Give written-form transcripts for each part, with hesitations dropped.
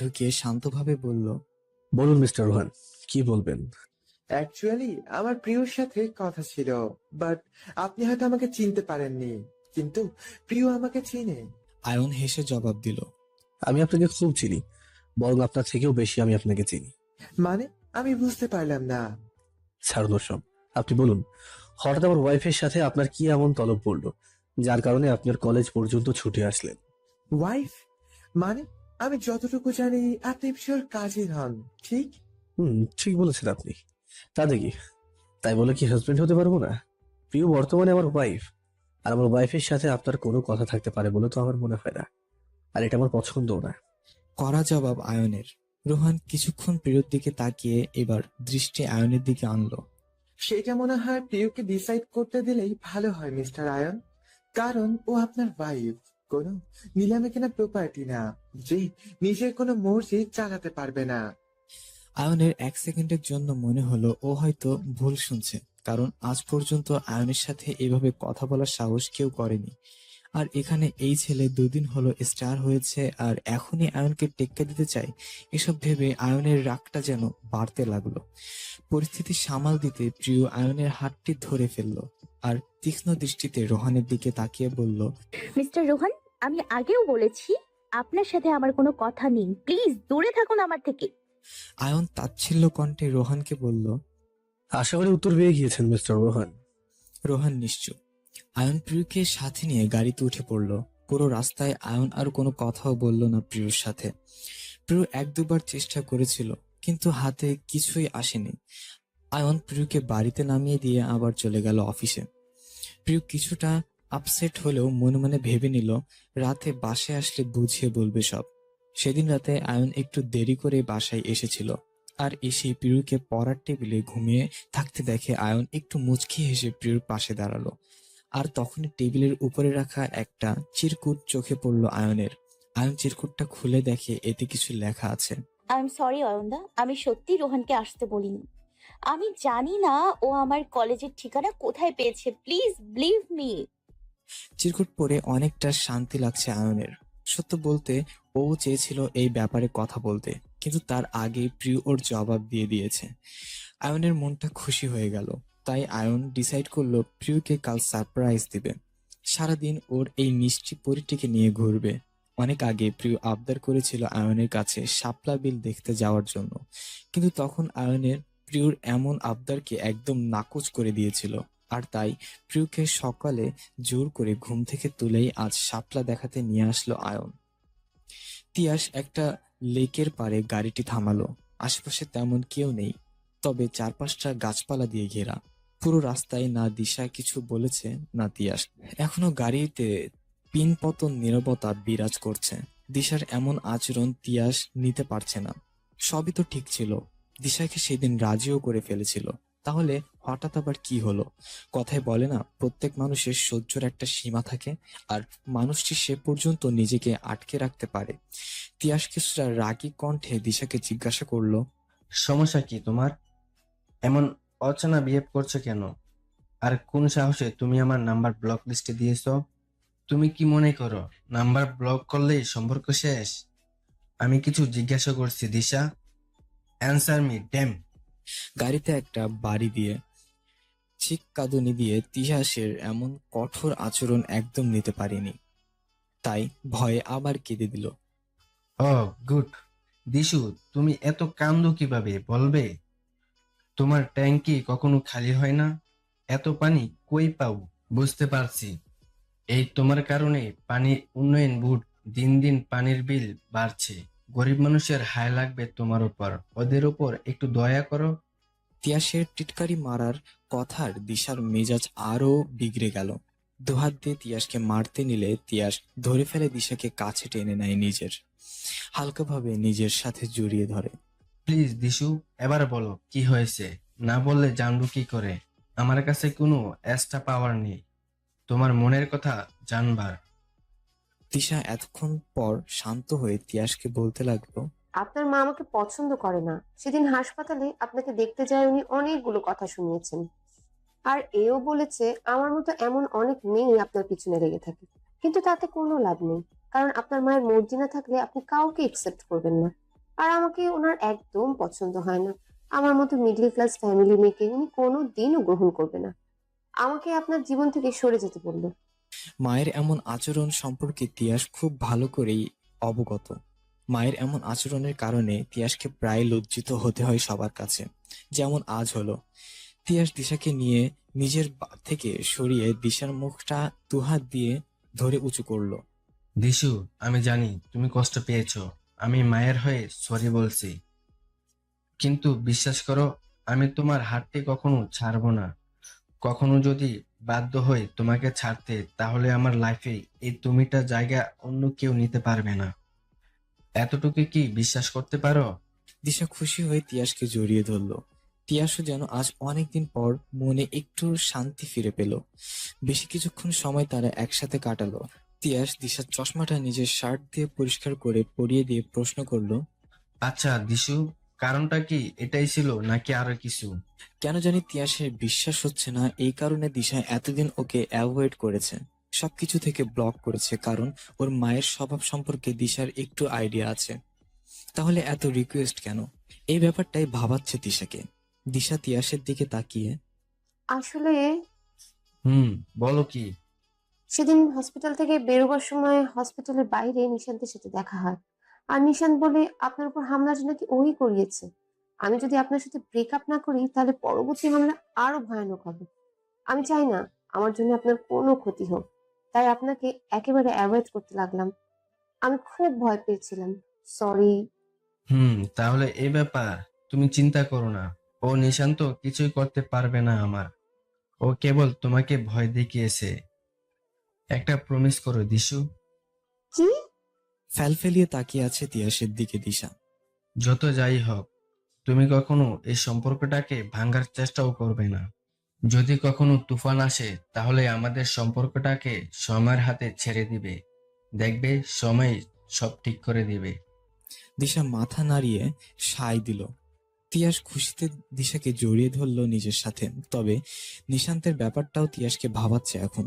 ঢুকিয়ে শান্তভাবে বলল, বলুন মিস্টার রোহান, কি বলবেন? অ্যাকচুয়ালি আমার প্রিয়র সাথে কথা ছিল, বাট আপনি হয়তো আমাকে চিনতে পারেননি, কিন্তু প্রিয় আমাকে চিনে। আয়ন হেসে জবাব দিল, আমি আপনাকে খুব চিনি, বরং আপনার থেকেও বেশি আমি আপনাকে চিনি। মানে আমি বুঝতে পারলাম না। ছাড়ুন সব, আপনি বলুন, হঠাৎ আমার ওয়াইফের সাথে আপনার কি এমন তলব পড়লো যার কারণে আপনার কলেজ পর্যন্ত ছুটে আসলেন? ওয়াইফ? মানে আমি যতটুকু জানি আপনি প্রিয়র কাজিন হন, ঠিক? ঠিক বলেছেন আপনি। তা দেখি, তাই বলে কি হাজবেন্ড হতে পারবো না? প্রিয় বর্তমানে আমার ওয়াইফ, আর আমার ওয়াইফের সাথে আপনার কোনো কথা থাকতে পারে বলে তো আমার মনে হয় না, আর এটা আমার পছন্দও না। কড়া জবাব আয়নের। রোহান কিছুক্ষণ প্রিয়র দিকে তাকিয়ে এবার দৃষ্টি আয়নের দিকে আনলো। সেটা মনে হয় প্রিয়কে ডিসাইড করতে দিলেই ভালো হয় মিস্টার আয়ন, কারণ ও আপনার ওয়াইফ, কোনো নিলামে কেনা প্রপার্টি না যে নিজের কোনো মর্জি চালাতে পারবে না। আয়নের এক সেকেন্ডের জন্য মনে হলো ও হয়তো ভুল শুনছে, কারণ আজ পর্যন্ত আয়নের সাথে এভাবে কথা বলার সাহস কেউ করেনি। আর এখানে এই ছেলে দুদিন হলো স্টার হয়েছে আর এখনই আয়নকে টেক্কা দিতে চায়। এসব ভেবে আয়নের রাগটা যেন বাড়তে লাগলো। পরিস্থিতি সামাল দিতে প্রিয় আয়নের হাতটি ধরে ফেললো আর তীক্ষ্ণ দৃষ্টিতে রোহানের দিকে তাকিয়ে বলল, মিস্টার রোহান, আমি আগেও বলেছি আপনার সাথে আমার কোনো কথা নেই, প্লিজ দূরে থাকুন আমার থেকে। আয়ন তাচ্ছিল্য কণ্ঠে রোহানকে বলল। আশা করি উত্তর পেয়ে গিয়েছেন মিস্টার রোহান। রোহান নিশ্চুপ। আয়ন প্রিয়কে সাথে নিয়ে গাড়িতে উঠে পড়ল। পুরো রাস্তায় আয়ন আর কোনো কথাও বলল না প্রিয়র সাথে। প্রিয় এক দুবার চেষ্টা করেছিল, কিন্তু হাতে কিছুই আসেনি। আয়ন প্রিয়কে বাড়িতে নামিয়ে দিয়ে আবার চলে গেল অফিসে। প্রিয় কিছুটা আপসেট হলেও মনে মনে ভেবে নিল রাতে বাসায় আসলে বুঝিয়ে বলবে সব। সেদিন রাতে আয়ন একটু দেরি করে বাসায় এসেছিল, আর এসে প্রিয়কে পড়ার টেবিলে ঘুমিয়ে থাকতে দেখে আয়ন একটু মুচকি হেসে প্রিয়র পাশে দাঁড়ালো। আর তখনই টেবিলের উপরে রাখা একটা চিরকুট চোখে পড়ল আয়নের। আয়ন চিরকুটটা খুলে দেখে এতে কিছু লেখা আছে। আই এম সরি অয়নদা, আমি সত্যি রোহানকে আসতে বলিনি। আমি জানি না ও আমার কলেজের ঠিকানা কোথায় পেয়েছে, প্লিজ বিলিভ মি। চিরকুট পরে অনেকটা শান্তি লাগছে আয়নের। সত্য বলতে ও চেয়েছিল এই ব্যাপারে কথা বলতে, কিন্তু তার আগে প্রিয় ওর জবাব দিয়ে দিয়েছে। আয়নের মনটা খুশি হয়ে গেল। তাই আয়ন ডিসাইড করলো প্রিয়কে কাল সারপ্রাইজ দিবে। সারাদিন ওর এই মিষ্টি পরীটিকে নিয়ে ঘুরবে। অনেক আগে প্রিয় আবদার করেছিল আয়নের কাছে শাপলা বিল দেখতে যাওয়ার জন্য, কিন্তু তখন আয়নের প্রিয়র এমন আবদারকে একদম নাকচ করে দিয়েছিল। আর তাই প্রিয়কে সকালে জোর করে ঘুম থেকে তুলেই আজ শাপলা দেখাতে নিয়ে আসলো আয়ন। তিয়াস একটা লেকের পাড়ে গাড়িটি থামালো। আশেপাশে তেমন কেউ নেই, তবে চারপাশটা গাছপালা দিয়ে ঘেরা। পুরো রাস্তায় না দিশা কিছু বলেছে না তিয়াস। এখনো গাড়িতে পিনপতন নীরবতা বিরাজ করছে। দিশার এমন আচরণ তিয়াস নিতে পারছে না। সবই তো ঠিক ছিল, দিশাকে সেদিন রাজিও করে ফেলেছিল। তাহলে হঠাৎ আবার কি হলো? কথায় বলে না, প্রত্যেক মানুষের সহ্যের একটা সীমা থাকে, আর মানুষটি সে পর্যন্ত নিজেকে আটকে রাখতে পারে। তিয়াস কিছুটা রাগী কণ্ঠে দিশাকে জিজ্ঞাসা করলো, সমস্যা কি তোমার? এমন অচেনা বিহেভ করছো কেন? আর কোন সাহসে তুমি আমার নাম্বার ব্লক লিস্টে দিয়েছো? তুমি কি মনে করো নাম্বার ব্লক করলেই সম্পর্ক শেষ? আমি কিছু জিজ্ঞাসা করছি দিশা, অ্যান্সার মি ড্যাম। গাড়িতে একটা বাড়ি দিয়ে চিক কাঁদুনি দিয়ে তিয়াসের এমন কঠোর আচরণ একদম নিতে পারিনি, তাই ভয়ে আবার কেঁদে দিল। ও গুড। দিশু, তুমি এত কান্দো কিভাবে বলবে? তোমার ট্যাঙ্কি কখনো খালি হয় না? এত পানি কই পাও? বুঝতে পারছি, এই তোমার কারণে পানি উন্নয়ন বোর্ড দিন দিন পানির বিল বাড়ছে। গরিব মানুষের হায় লাগবে তোমার উপর, ওদের উপর একটু দয়া করো। তিয়াসের টিটকারি মারার কথার দিশার মেজাজ আরো বিগড়ে গেল। দুহাত দিয়ে তিয়াসকে মারতে নিলে তিয়াস ধরে ফেলে দিশাকে কাছে টেনে নেয় নিজের, হালকাভাবে নিজের সাথে জড়িয়ে ধরে। প্লিজ দিশু, এবার বলো কি হয়েছে। না বললে জানবো কি করে? আমার কাছে কোনো এক্সট্রা পাওয়ার নেই তোমার মনের কথা জানবার। দিশা এতক্ষণ পর শান্ত হয়ে তিয়াসকে বলতে লাগলো, আপনার মা আমাকে পছন্দ করে না। সেদিন হাসপাতালে আপনাকে দেখতে যায় উনি অনেকগুলো কথা শুনিয়েছেন, আর এও বলেছে আমার মতো এমন অনেক মেয়ে আপনার পিছনে লেগে থাকে, কিন্তু তাতে কোনো লাভ নেই, কারণ আপনার মায়ের মর্জি না থাকলে আপনি কাউকে একসেপ্ট করবেন না। আর আমাকে ওনার একদম পছন্দ হয় না। আমার মতো মিডল ক্লাস ফ্যামিলি মেয়েকে উনি কোনো দিনও গ্রহণ করবে না। আমাকে আপনার জীবন থেকে সরে যেতে বললো। মায়ের এমন আচরণ সম্পর্কে তিয়াস খুব ভালো করেই অবগত। মায়ের এমন আচরণের কারণে তিয়াসকে প্রায় লজ্জিত হতে হয় সবার কাছে, যেমন আজ হলো। তিয়াস দিশাকে নিয়ে নিজের থেকে সরিয়ে দিশার মুখটা দুহাত দিয়ে ধরে উঁচু করলো। দিশু, আমি জানি তুমি কষ্ট পেয়েছো। আমি মায়ের হয়ে সরি বলছি, কিন্তু বিশ্বাস করো, আমি তোমার হাতটি কখনো ছাড়বো না। কখনো যদি বাধ্য হই তোমাকে ছাড়তে, তাহলে আমার লাইফে এই তুমিটা জায়গা অন্য কেউ নিতে পারবে না। এতটুকু কি বিশ্বাস করতে পারো? দিশা খুশি হয়ে তিয়াসকে জড়িয়ে ধরলো। তিয়াসও যেন আজ অনেকদিন পর মনে একটু শান্তি ফিরে পেল। বেশি কিছুক্ষণ সময় তারা একসাথে কাটালো। তিয়াস দিশার চশমাটা নিজের শার্ট দিয়ে পরিষ্কার করে পরিয়ে দিয়ে প্রশ্ন করলো, আচ্ছা দিশু, কারণটা কি এটাই ছিল নাকি আরো কিছু? কেন জানি তিয়াসের বিশ্বাস হচ্ছে না এই কারণে দিশা এতদিন ওকে অ্যাভয়েড করেছে, সবকিছু থেকে ব্লক করেছে, কারণ ওর মায়ের স্বভাব সম্পর্কে দিশার একটু আইডিয়া আছে। তাহলে এত রিকোয়েস্ট কেন? এই ব্যাপারটাই ভাবাচ্ছে দিশাকে। দিশা তিয়াসের দিকে তাকিয়ে, আসলে বলো কি? সেদিন হসপিটাল থেকে বেরোবার সময় হসপিটালের বাইরে নিশান্তের সাথে দেখা হয়। আর নিশান্ত বলে আপনার উপর হামলাটা নাকি ওই করিয়েছে। আমি যদি আপনার সাথে ব্রেকআপ না করি তাহলে পরবর্তী হামলা আরো ভয়ানক হবে। আমি চাই না আমার জন্য আপনার কোনো ক্ষতি হোক, তাই আপনাকে একেবারে অ্যাভয়েড করতে লাগলাম। আমি খুব ভয় পেয়েছিলাম। সরি। তাহলে এই ব্যাপার, তুমি চিন্তা করো না। ও নিশান্ত কিছুই করতে পারবে না আমার। ও কেবল তোমাকে ভয় দেখিয়েছে। একটা প্রমিস করো দিশু। কি? ফেলিয়ে তাকিয়ে আছে তিয়াসের দিকে দিশা। যত যাই হোক, তুমি কখনো এই সম্পর্কটাকে ভাঙার চেষ্টাও করবে না। যদি কখনো তুফান আসে, তাহলে আমাদের সম্পর্কটাকে সময়ের হাতে ছেড়ে দিবে। দেখবে সময় সব ঠিক করে দিবে। দিশা মাথা নাড়িয়ে সায় দিল। তিয়াস খুশিতে দিশাকে জড়িয়ে ধরলো নিজের সাথে। তবে নিশান্তের ব্যাপারটাও তিয়াসকে ভাবাচ্ছে এখন।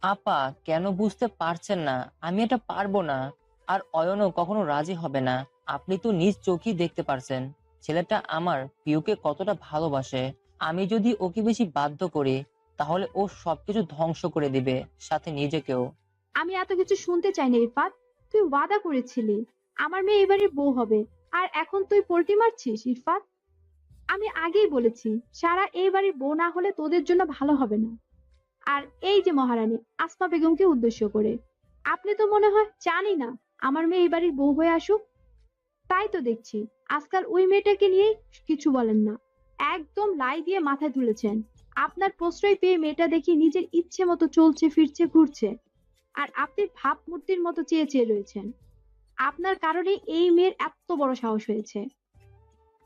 আপা, কেন বুঝতে পারছেন না? আমি এটা পারবো না। আর অয়নও কখনো রাজি হবে না। আপনি তো নিজ চোখেই দেখতে পারছেন ছেলেটা আমার পিউকে কতটা ভালোবাসে। আমি যদি ওকে বেশি বাধ্য করি, তাহলে ও সবকিছু ধ্বংস করে দিবে, সাথে নিজেকেও। আমি এত কিছু শুনতে চাই না ইরফাত। তুই ওয়াদা করেছিলি আমার মেয়ে এবারের বউ হবে, আর এখন তুই পোল্টি মারছিস ইরফাত। আমি আগেই বলেছি সারা এই বাড়ির বউ না হলে তোদের জন্য ভালো হবে না। আর এই যে মহারানী আসমা বেগমকে উদ্দেশ্য করে, আপনি তো মনে হয় জানি না আমার মেয়ে এই বাড়ির বউ হয়ে আসুক। তাই তো দেখছি আজকাল ওই মেয়েটাকে নিয়েই কিছু বলেন না, একদম লাই দিয়ে মাথায় তুলেছেন। আপনার প্রশ্রয় পেয়ে মেয়েটা দেখি নিজের ইচ্ছে মতো চলছে ফিরছে ঘুরছে, আর আপনি ভাবমূর্তির মতো চেয়ে চেয়ে রয়েছেন। আপনার কারণে এই মেয়ের এত বড় সাহস হয়েছে।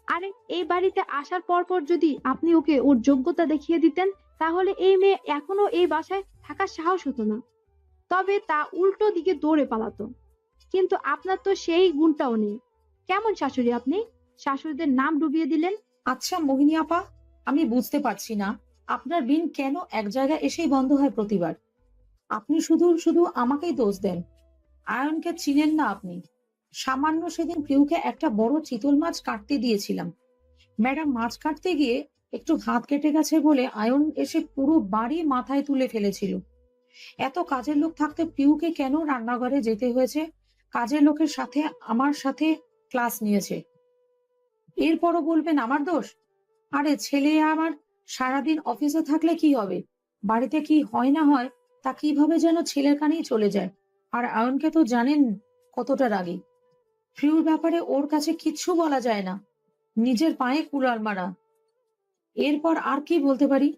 আরে এই বাড়িতে আসার পর পর যদি আপনি ওকে ওর যোগ্যতা দেখিয়ে দিতেন, তাহলে এই মেয়ে এখনো এই বাসায় থাকার সাহস হতো না। তবে তা উল্টো দিকে দৌড়ে পালাতো। কিন্তু আপনার তো সেই গুণটাও নেই। কেমন শাশুড়ি আপনি? শাশুড়িদের নাম ডুবিয়ে দিলেন। আচ্ছা মোহিনী আপা, আমি বুঝতে পারছি না আপনার বিন কেন এক জায়গায় এসেই বন্ধ হয় প্রতিবার। আপনি শুধু শুধু আমাকেই দোষ দেন। আয়নকে চিনেন না আপনি। সামান্য সেদিন প্রিয়কে একটা বড় চিতল মাছ কাটতে দিয়েছিলাম। ম্যাডাম মাছ কাটতে গিয়ে একটু হাত কেটে গেছে বলে আয়ন এসে পুরো বাড়ি মাথায় তুলে ফেলেছিল। এত কাজের লোক থাকতে প্রিয়কে কেন রান্নাঘরে যেতে হয়েছে? কাজের লোকের সাথে আমার সাথে ক্লাস নিয়েছে, এরপরও বলবেন আমার দোষ? আরে ছেলে আমার সারাদিন অফিসে থাকলে কি হবে, বাড়িতে কি হয় না হয় তা কিভাবে যেন ছেলের কানেই চলে যায়। আর আয়নকে তো জানেন কতটা রাগী। প্রিয়র ব্যাপারে ওর কাছে কিচ্ছু বলা যায় না, নিজের পায়ে কুড়াল মারা। এরপর আর কি বলতে পারি?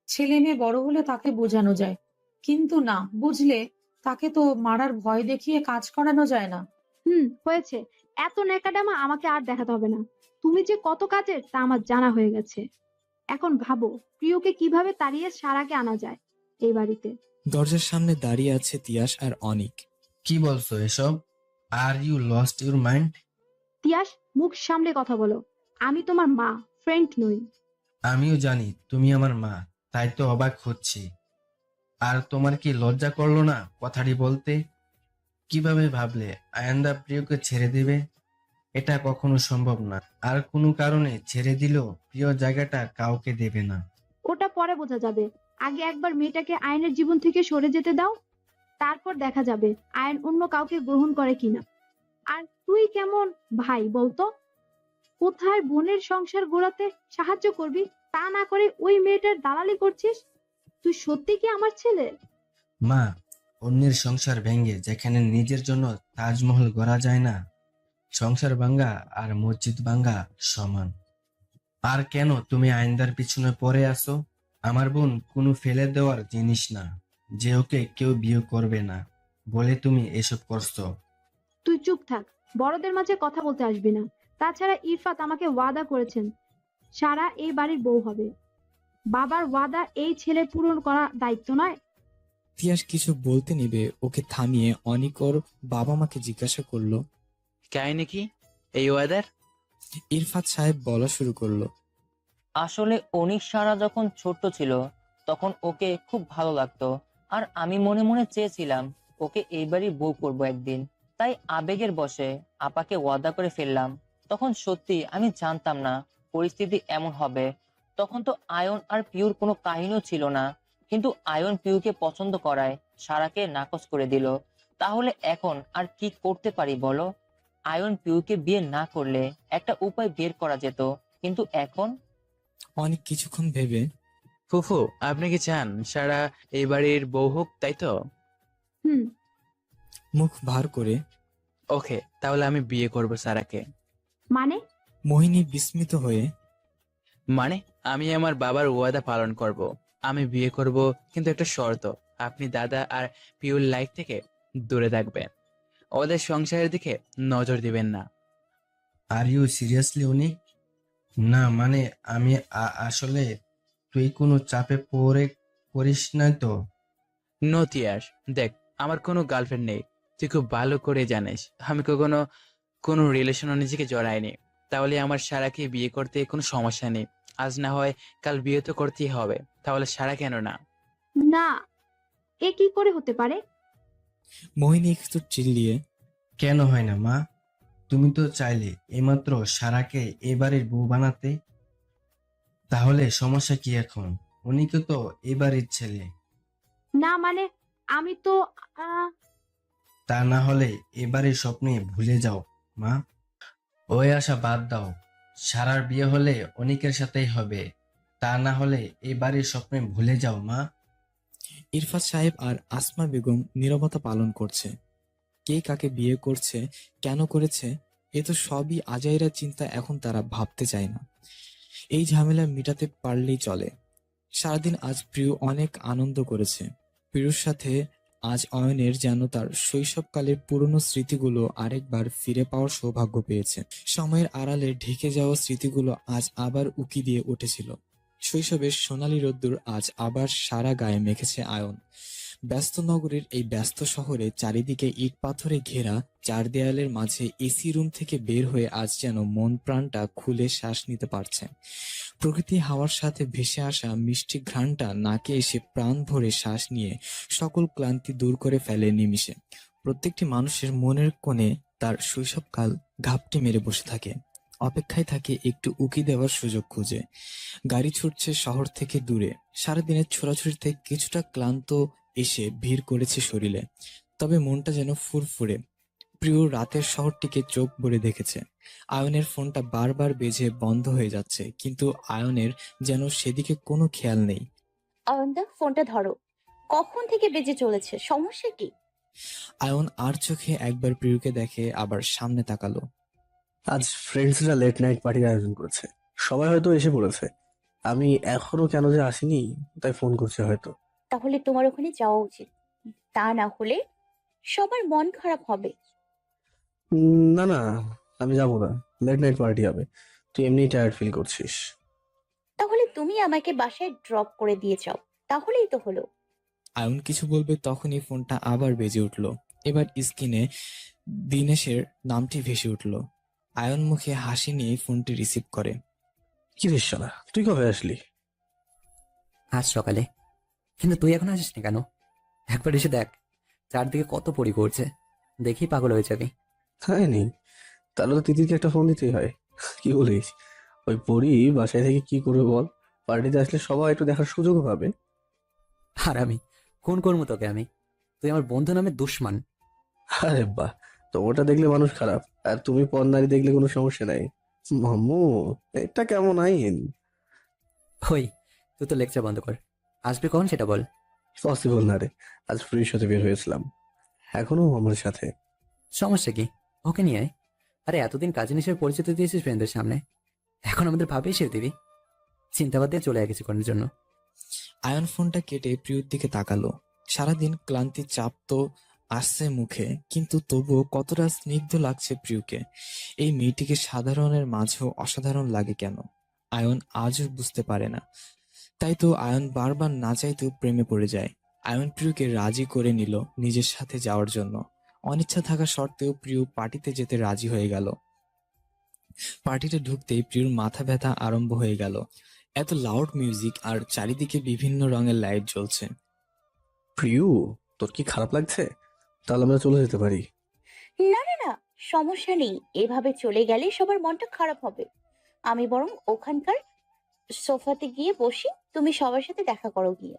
ছেলে মেয়ে বড় হলে তাকে বোঝানো যায়, কিন্তু না বুঝলে তাকে তো মারার ভয় দেখিয়ে কাজ করানো যায় না। হয়েছে। এত ন্যাকাডামা আমাকে আর দেখাতে হবে না। তুমি যে কত কাজের তা আমার জানা হয়ে গেছে। এখন ভাবো প্রিয়কে কিভাবে তাড়িয়ে সারাকে আনা যায় এই বাড়িতে। দরজার সামনে দাঁড়িয়ে আছে তিয়াস আর অনিক। কি বলছো এসব? Are you lost your mind? Tiyas, মুখ সামলে কথা বলো। আমি তোমার মা, ফ্রেন্ড নই। আমিও জানি তুমি আমার মা, তাই তো অবাক হচ্ছি। আর তোমার কি লজ্জা করলো না কথাটি বলতে? কিভাবে ভাবলে আয়ান্দা প্রিয়কে ছেড়ে দেবে? এটা কখনো সম্ভব না। আর কোনো কারণে ছেড়ে দিলেও প্রিয় জায়গাটা কাউকে দেবে না। ওটা পরে বোঝা যাবে। আগে একবার মেয়েটাকে আয়নের জীবন থেকে সরে যেতে দাও, তারপর দেখা যাবে আয়ন অন্য কাউকে গ্রহণ করে কিনা। আর তুই কেমন ভাই বলতো? কোথায় বোনের সংসার গোড়াতে সাহায্য করবি, তা না করে ওই মেয়েটার দালালি করছিস? তুই সত্যি কি আমার ছেলে? মা, অন্যের সংসার ভেঙে যেখানে নিজের জন্য তাজমহল গড়া যায় না, সংসার ভাঙ্গা আর মসজিদ ভাঙ্গা সমান। আর কেন তুমি আইন্দার পিছনে পড়ে আসো? আমার বোন কোনো ফেলে দেওয়ার জিনিস না যে ওকে কেউ বিয়ে করবে না বলে তুমি এসব করছো। তুই চুপ থাক, বড়দের মাঝে কথা বলতে আসবি না। তাছাড়া ইরফাত আমাকে ওয়াদা করেছেন সারা এই বাড়ির বউ হবে। বাবার ওয়াদা এই ছেলের পূরণ করা দায়িত্ব নয়? তিয়াস কিছু বলতে নিবে ওকে থামিয়ে অনিক ওর বাবা মাকে জিজ্ঞাসা করলো। কাহিনী কি এই ওয়েদার? ইরফাত সাহেব বলা শুরু করলো। আসলে অনিক সারা যখন ছোট্ট ছিল তখন ওকে খুব ভালো লাগতো, আর আমি মনে মনে চেয়েছিলাম ওকে এইবারই বউ করবো একদিন। তাই আবেগের বশে আপাকে ওয়াদা করে ফেললাম। তখন সত্যি আমি জানতাম না পরিস্থিতি এমন হবে। তখন তো আয়ন আর পিউর কোনো কাহিনীও ছিল না, কিন্তু আয়ন পিউকে পছন্দ করায় সারাকে নাকচ করে দিল। তাহলে এখন আর কি করতে পারি বলো? আয়ন পিউকে বিয়ে না করলে একটা উপায় বের করা যেত, কিন্তু এখন অনেক কিছুক্ষণ ভেবে, ফুফু, আপনি কি চান সারা এই বাড়ির বউ হোক, তাই তো? হুম। মুখ ভার করে, ওকে, তাহলে আমি বিয়ে করব সারাকে। মানে? মোহিনী বিস্মিত হয়ে, মানে আমি আমার বাবার ওয়াদা পালন করব। আমি বিয়ে করব, কিন্তু একটা শর্ত, আপনি দাদা আর পিউর লাইফ থেকে দূরে থাকবেন, ওদের সংসারের দিকে নজর দিবেন না। আর ইউ সিরিয়াসলি অনিক? না মানে আমি আসলে তুই কোনো চাপে পড়ে করিস না তো? নো তিয়াস, দেখ, আমার কোনো গার্লফ্রেন্ড নেই, তুই খুব ভালো করে জানিস। আমি কখনো কোনো রিলেশনে নিজেকে জড়াইনি। তাহলে আমার সারাকে বিয়ে করতে কোনো সমস্যা নেই। আজ না হয় কাল বিয়ে তো করতেই হবে, তাহলে সারা কেন না? না, এ কি করে হতে পারে? মোহিনী একটু চিল্লিয়ে, কেন হয় না মা? তুমি তো চাইলে এইমাত্র সারাকে এবারের বউ বানাতে। তাহলে সমস্যা কি এখন? উনিকে তো এবারের ছেলে। না মানে আমি তো তা না হলে এবারের স্বপ্নে ভুলে যাও মা। ওই আশা বাদ দাও। সারার বিয়ে হলে অনিকের সাথেই হবে। তা না হলে এবারের স্বপ্নে ভুলে যাও মা। ইরফাত সাহেব আর আসমা বেগম নীরবতা পালন করছে। কে কাকে বিয়ে করছে, কেন করেছে, এ তো সবই আজাইরা চিন্তা, এখন তারা ভাবতে চায় না। এই ঝামেলা মিটাতে পারলেই চলে। সারাদিন আজ প্রিয় অনেক আনন্দ করেছে। প্রিয়র সাথে আজ অয়নের যেন তার শৈশবকালের পুরনো স্মৃতিগুলো আরেকবার ফিরে পাওয়ার সৌভাগ্য পেয়েছে। সময়ের আড়ালে ঢেকে যাওয়া স্মৃতিগুলো আজ আবার উকি দিয়ে উঠেছিল। শৈশবের সোনালী রোদ্দুর আজ আবার সারা গায়ে মেখেছে আয়ন। ব্যস্ত নগরীর এই ব্যস্ত শহরে চারিদিকে ইট পাথরে ঘেরা চার দেয়ালের মাঝে এসি রুম থেকে বের হয়ে আজ যেন মন প্রাণটা খুলে শ্বাস নিতে পারছে। প্রকৃতি হাওয়ার সাথে ভেসে আসা মিষ্টি ঘ্রাণটা নাকে এসে প্রাণ ভরে শ্বাস নিয়ে সকল ক্লান্তি দূর করে ফেলে নিমিষে। প্রত্যেকটি মানুষের মনের কোণে তার শৈশবকাল ঘাপটি মেরে বসে থাকে, অপেক্ষায় থাকে একটু উকি দেওয়ার সুযোগ খুঁজে। গাড়ি ছুটছে শহর থেকে দূরে, সারাদিনের ছোড়াছুড়িতে কিছুটা ক্লান্ত এসে ভিড় করেছে শরীরে, তবে মনটা যেন ফুরফুরে। প্রিয় রাতের শহরটিকে চোখ ভরে দেখেছে। আয়নের ফোনটা বারবার বেজে বন্ধ হয়ে যাচ্ছে, কিন্তু আয়নের যেন সেদিকে কোনো খেয়াল নেই। অয়নদা, ফোনটা ধরো। কখন থেকে বেজে চলেছে, সমস্যা কি? আয়ন আর চোখে একবার প্রিয়কে দেখে, আবার সামনে তাকালো। আজ ফ্রেন্ডসরা লেট নাইট পার্টির আয়োজন করেছে, সবাই হয়তো এসে পড়েছে। আমি এখনো কেন যে আসিনি তাই ফোন করছে হয়তো। তাহলে তোমার ওখানে যাওয়া উচিত, তা না হলে সবার মন খারাপ হবে। না না, আমি যাবো না। লেট নাইট পার্টি হবে, তুই এমনি টায়ার্ড ফিল করছিস। তাহলে তুমি আমাকে বাসায় ড্রপ করে দিয়ে যাও, তাহলেই তো হলো। আয়ন কিছু বলবে তখনই ফোনটা আবার বেজে উঠল। এবার স্ক্রিনে দিনেশের নামটি ভেসে উঠল। আয়ন মুখে হাসি নিয়ে ফোনটি রিসিভ করে। কি রে শালা, তুই কবে আসলি? আজ সকালে। কিন্তু তুই এখন আসিস না কেন? একবার এসে দেখ, চারদিকে কত পরি করছে, দেখি পাগল হয়ে যাবি। তাই নেই, তাহলে তো তিতিরকে একটা ফোন দিতেই হয়। কি বলিস? ওই পরি বাসায় থেকে কি করবে বল? পার্টিতে আসলে সবাই একটু দেখার সুযোগ পাবে। আর আমি খুন করবো তোকে আমি? তুই আমার বন্ধু নামে দুশ্মন। আরে বাহ, তোমারটা দেখলে মানুষ খারাপ, আর তুমি পর নারী দেখলে কোনো সমস্যা নাই। মাম্মু, এটা কেমন আইন? ওই, তুই তো লেকচার বন্ধ কর। আসবি কখন সেটা বল। পসিবল না রে, আজ ফ্রির সাথে বের হয়েছিলাম, এখনো আমার সাথে। সমস্যা কি? ওকে নিয়ে আয়। আরে এতদিন কাজিন হিসেবে পরিচিত দিয়েছিস ফ্রেন্ডদের সামনে, এখন আমাদের ভাবেই সে দিবি? চিন্তাবাদ দিয়ে চলে গেছি করার জন্য। আয়ন ফোনটা কেটে প্রিয়র দিকে তাকালো। সারাদিন ক্লান্তির চাপ তো আসছে মুখে, কিন্তু তবুও কতটা স্নিগ্ধ লাগছে প্রিয়কে। এই মেয়েটিকে সাধারণের মাঝেও অসাধারণ লাগে কেন, আয়ন আজও বুঝতে পারে না। তাই তো আয়ন বারবার না চাইতেও প্রেমে পড়ে যায়। আয়ন প্রিয়কে রাজি করে নিল নিজের সাথে যাওয়ার জন্য। অনিচ্ছা থাকা সত্ত্বেও প্রিয় পার্টিতে যেতে রাজি হয়ে গেল। পার্টিতে ঢুকতেই প্রিয়র মাথা ব্যথা আরম্ভ হয়ে গেল। এত লাউড মিউজিক আর চারিদিকে বিভিন্ন রঙের লাইট জ্বলছে। প্রিয়, তোর কি খারাপ লাগছে? তাহলে আমরা চলে যেতে পারি। না না না, সমস্যা নেই, এভাবে চলে গেলে সবার মনটা খারাপ হবে। আমি বরং ওখানকার সোফাতে গিয়ে বসি, তুমি সবার সাথে দেখা করো গিয়ে।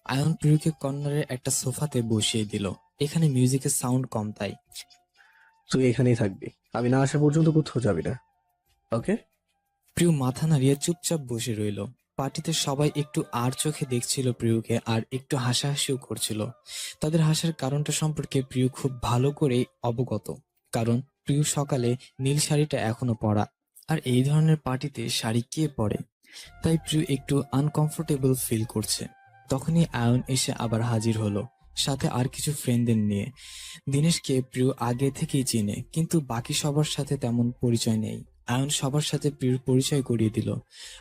আয়ন প্রিয়কে কর্নারের একটা সোফাতে বসিয়ে দিল। এখানে মিউজিকের সাউন্ড কম, তাই তুই এখানেই থাকবি, আমি না আসা পর্যন্ত কোথাও যাবি না, ওকে? প্রিয় মাথা নাড়িয়ে চুপচাপ বসে রইল। পার্টিতে সবাই একটু আর চোখে দেখছিল প্রিয়কে, আর একটু হাসাহাসিও করছিল। তাদের হাসার কারণটা সম্পর্কে প্রিয় খুব ভালো করেই অবগত, কারণ প্রিয় সকালে নীল শাড়িটা এখনো পরা, আর এই ধরনের পার্টিতে শাড়ি কে পরে। তাই প্রিয় একটু আনকমফোর্টেবল ফিল করছে। তখনই আয়ন এসে আবার হাজির হলো, সাথে আর কিছু ফ্রেন্ডদের নিয়ে। দিনেশকে প্রিয় আগে থেকেই চিনে, কিন্তু বাকি সবার সাথে তেমন পরিচয় নেই। আয়ন সবার সাথে প্রিয়র পরিচয় করিয়ে দিল।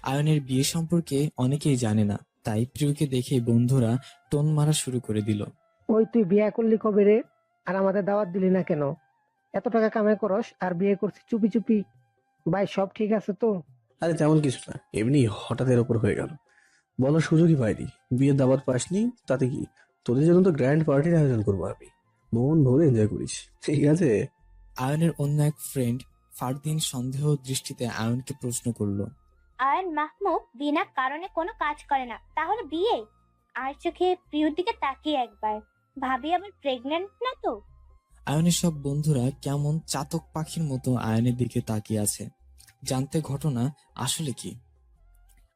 আয়নের বিয়ে সম্পর্কে অনেকেই জানে না, তাই প্রিয়কে দেখেই বন্ধুরা টোন মারা শুরু করে দিল। ওই তুই বিয়ে করলি কবে রে? আর আমাদের দাওয়াত দিলি না কেন? এত টাকা কামাই করস আর বিয়ে করছিস চুপি চুপি। ভাই সব ঠিক আছে তো? আরে তেমন কিছু না, এমনি হঠাৎ এর ওপর হয়ে গেল, বলার সুযোগই পাইনি। বিয়ের দাওয়াত পাসনি তাতে কি, তোদের জন্য তো গ্র্যান্ড পার্টির আয়োজন করবো আমি, মন ভরে এনজয় করিস, ঠিক আছে? আয়নের অন্য এক ফ্রেন্ড ফারদিন সন্দেহ দৃষ্টিতে আয়নকে প্রশ্ন করলো। আয়ন মাহমুদ বিনা কারণে কোনো কাজ করে না, তাহলে বিয়ে? আর চোখে প্রিয়র দিকে তাকিয়ে একবার, ভাবি আবার প্রেগন্যান্ট না তো? আয়নের সব বন্ধুরা কেমন চাতক পাখির মতো আয়নের দিকে তাকিয়ে আছে, জানতে ঘটনা আসলে কি।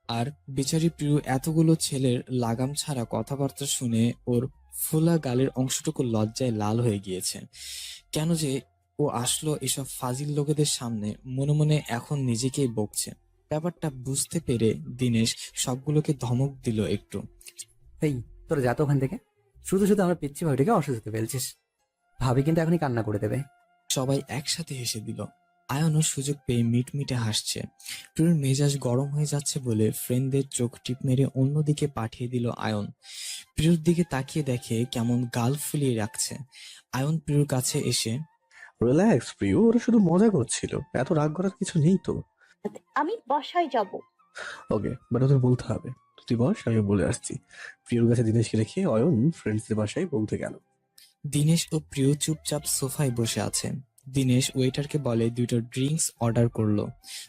আর বেচারি প্রিয় এতগুলো ছেলের লাগাম ছাড়া কথাবার্তা শুনে ওর ফোলা গালের অংশটুকু লজ্জায় লাল হয়ে গিয়েছে। কেন যে ও আসলো এসব ফাজিল লোকেদের সামনে, মনে মনে এখন নিজেকেই বকছে। ব্যাপারটা বুঝতে পেরে দিনেশ সবগুলোকে ধমক দিল একটু। এই, তোরা যা তো ওখান থেকে। শুধু শুধু আমার পিচ্ছি ভাইটিকে অসুস্থ ফেলছিস। ভাবি কিন্তু এখনই কান্না করে দেবে। সবাই একসাথে হেসে দিল। আয়নও সুযোগ পেয়ে মিটমিটে হাসছে। প্রিয়র মেজাজ গরম হয়ে যাচ্ছে বলে ফ্রেন্ডদের চোখ টিপ মেরে অন্যদিকে পাঠিয়ে দিল আয়ন। প্রিয়র দিকে তাকিয়ে দেখে কেমন গাল ফুলিয়ে রাখছে। আয়ন প্রিয়র কাছে এসে, রিল্যাক্স প্রিয়, ওরা শুধু মজা করছিল, এত রাগ করার কিছু নেই তো। আমি বাসায় যাব। ওকে, বাট ওদের বলতে হবে। তুই বস, আমি বলে আসছি। প্রিয়র কাছে দিনেশকে রেখে অয়ন ফ্রেন্ডসদের বাসায় বলতে গেল। দিনেশ ও প্রিয় চুপচাপ সোফায় বসে আছে। দিনেশ ওয়েটারকে বলে 2টা ড্রিঙ্কস অর্ডার করলো,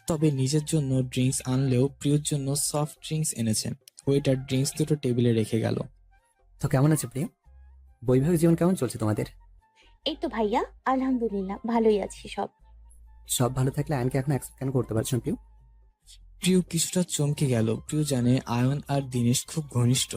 তবে নিজের জন্য ড্রিঙ্কস আনলেও প্রিয়র জন্য সফট ড্রিঙ্কস এনেছে। ওয়েটার ড্রিঙ্কস দুটো টেবিলে রেখে গেল। তো কেমন আছে প্রিয়? বৈবাহিক জীবন কেমন চলছে তোমাদের? এই তো ভাইয়া, আলহামদুলিল্লাহ ভালোই আছি সব। সব ভালো থাকলে আয়নকে এখন অ্যাকসেপ্ট কেন করতে পারছো না প্রিয়? প্রিয় কিছুটা চমকে গেল। প্রিয় জানে আয়ন আর দিনেশ খুব ঘনিষ্ঠ,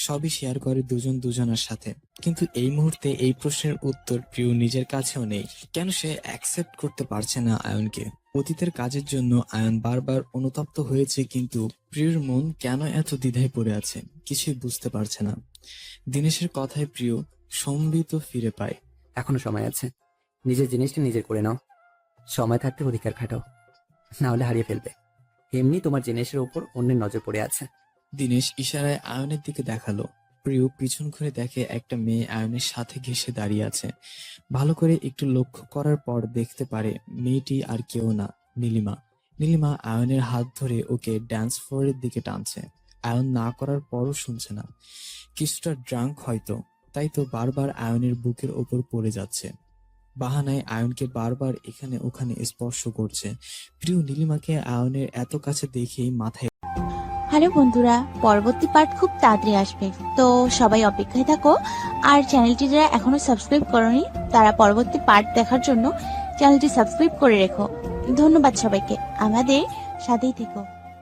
সবই শেয়ার করে দুজন দুজনের সাথে। কিন্তু এই মুহূর্তে এই প্রশ্নের উত্তর প্রিয় নিজের কাছেও নেই। কেন সে অ্যাকসেপ্ট করতে পারছে না আয়নকে? অতীতের কাজের জন্য আয়ন বারবার অনুতপ্ত হয়েছে, কিন্তু প্রিয়র মন কেন এত দ্বিধায় পড়ে আছে কিছুই বুঝতে পারছে না। দিনেশের কথায় প্রিয় সম্বিত ফিরে পায়। এখনো সময় আছে, নিজের জিনিসটা নিজের করে নাও। সময় থাকতে অধিকার খাটাও, না হলে হারিয়ে ফেলবে। এমনি তোমার জিনিসের উপর অন্যের নজর পড়ে আছে। দিনেশ ইশারায় আয়নের দিকে দেখালো। প্রিয় পিছন ঘুরে দেখে একটা মেয়ে আয়নের সাথে ঘেঁষে দাঁড়িয়ে আছে। ভালো করে একটু লক্ষ্য করার পর দেখতে পারে মেয়েটি আর কেউ না, নীলিমা। নীলিমা আয়নের হাত ধরে ওকে ড্যান্স ফ্লোরের দিকে টানছে। আয়ন না করার পরও শুনছে না। কিছুটা ড্রাঙ্ক হয়তো, তাই তো বারবার আয়নের বুকের ওপর পড়ে যাচ্ছে। বাহানায় আয়নকে বারবার এখানে ওখানে স্পর্শ করছে। প্রিয় নীলিমাকে আয়নের এত কাছে দেখেই মাথায়। হ্যালো বন্ধুরা, পরবর্তী পার্ট খুব তাড়াতাড়ি আসবে, তো সবাই অপেক্ষায় থাকো। আর চ্যানেলটি যারা এখনো সাবস্ক্রাইব করোনি তারা পরবর্তী পার্ট দেখার জন্য চ্যানেলটি সাবস্ক্রাইব করে রেখো। ধন্যবাদ সবাইকে, আমাদের সাথেই থেকো।